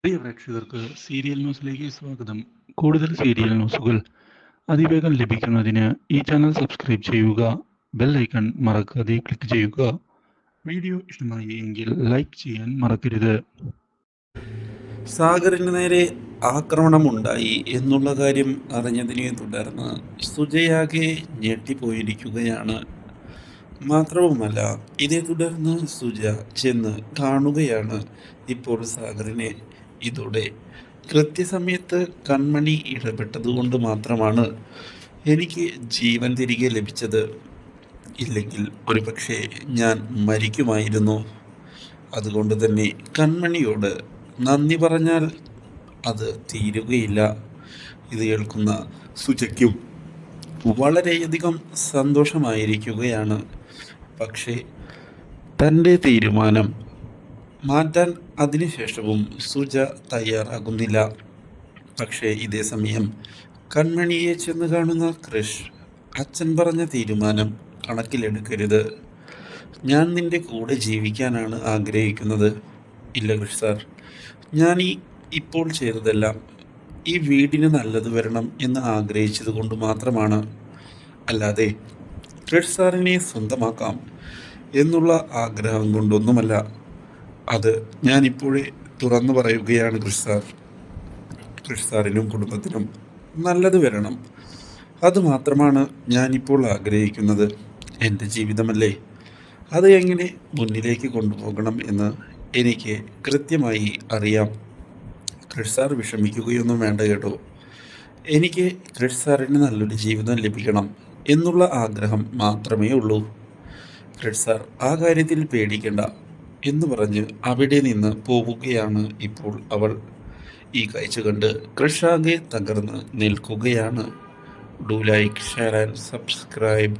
പ്രിയ പ്രേക്ഷകർക്ക് സീരിയൽ ന്യൂസിലേക്ക് സ്വാഗതം. കൂടുതൽ സീരിയൽ ന്യൂസുകൾ അതിവേഗം ലഭിക്കുന്നതിന് ഈ ചാനൽ സബ്സ്ക്രൈബ് ചെയ്യുക. ബെൽ ഐക്കൺ മറക്കാതെ ക്ലിക്ക് ചെയ്യുക. വീഡിയോ ഇഷ്ടമായി എങ്കിൽ ലൈക്ക് ചെയ്യാൻ മറക്കരുത്. സാഗറിന് നേരെ ആക്രമണമുണ്ടായി എന്നുള്ള കാര്യം അറിഞ്ഞതിനെ തുടർന്ന് സുജയാകെ ഞെട്ടിപ്പോയിരിക്കുകയാണ്. മാത്രവുമല്ല, ഇതേ തുടർന്ന് സുജ ചെന്ന് കാണുകയാണ് ഇപ്പോൾ സാഗറിനെ. ഇതോടെ കൃത്യസമയത്ത് കൺമണി ഇടപെട്ടതുകൊണ്ട് മാത്രമാണ് എനിക്ക് ജീവൻ തിരികെ ലഭിച്ചത്. ഇല്ലെങ്കിൽ ഒരുപക്ഷെ ഞാൻ മരിക്കുമായിരുന്നു. അതുകൊണ്ട് തന്നെ കൺമണിയോട് നന്ദി പറഞ്ഞാൽ അത് തീരുകയില്ല. ഇത് കേൾക്കുന്ന സുജയ്ക്കും വളരെയധികം സന്തോഷമായിരിക്കുകയാണ്. പക്ഷേ തൻ്റെ തീരുമാനം മാറ്റാൻ അതിനുശേഷവും സുജ തയ്യാറാകുന്നില്ല. പക്ഷേ ഇതേ സമയം കൺമണിയെ ചെന്ന് കാണുന്ന കൃഷ് അച്ഛൻ പറഞ്ഞ തീരുമാനം കണക്കിലെടുക്കരുത്. ഞാൻ നിൻ്റെ കൂടെ ജീവിക്കാനാണ് ആഗ്രഹിക്കുന്നത്. ഇല്ല കൃഷ് സാർ, ഞാൻ ഇപ്പോൾ ചെയ്തതെല്ലാം ഈ വീടിന് നല്ലത് വരണം എന്ന് ആഗ്രഹിച്ചത് കൊണ്ട് മാത്രമാണ്. അല്ലാതെ കൃഷ് സാറിനെ സ്വന്തമാക്കാം എന്നുള്ള ആഗ്രഹം കൊണ്ടൊന്നുമല്ല. അത് ഞാനിപ്പോഴേ തുറന്നു പറയുകയാണ് കൃഷ് സാർ. കൃഷ് സാറിനും കുടുംബത്തിനും നല്ലത് വരണം, അതുമാത്രമാണ് ഞാനിപ്പോൾ ആഗ്രഹിക്കുന്നത്. എൻ്റെ ജീവിതമല്ലേ, അത് എങ്ങനെ മുന്നിലേക്ക് കൊണ്ടുപോകണം എന്ന് എനിക്ക് കൃത്യമായി അറിയാം. കൃഷ് സാർ വിഷമിക്കുകയൊന്നും വേണ്ട കേട്ടോ. എനിക്ക് കൃഷ് സാറിന് നല്ലൊരു ജീവിതം ലഭിക്കണം എന്നുള്ള ആഗ്രഹം മാത്രമേ ഉള്ളൂ. കൃഷ് സാർ ആ കാര്യത്തിൽ പേടിക്കണ്ട എന്ന് പറഞ്ഞ് അവിടെ നിന്ന് പോവുകയാണ് ഇപ്പോൾ അവൾ. ഈ കാഴ്ച കണ്ട് കൃഷ് ആകെ തകർന്ന് നിൽക്കുകയാണ്. Do like, share and subscribe.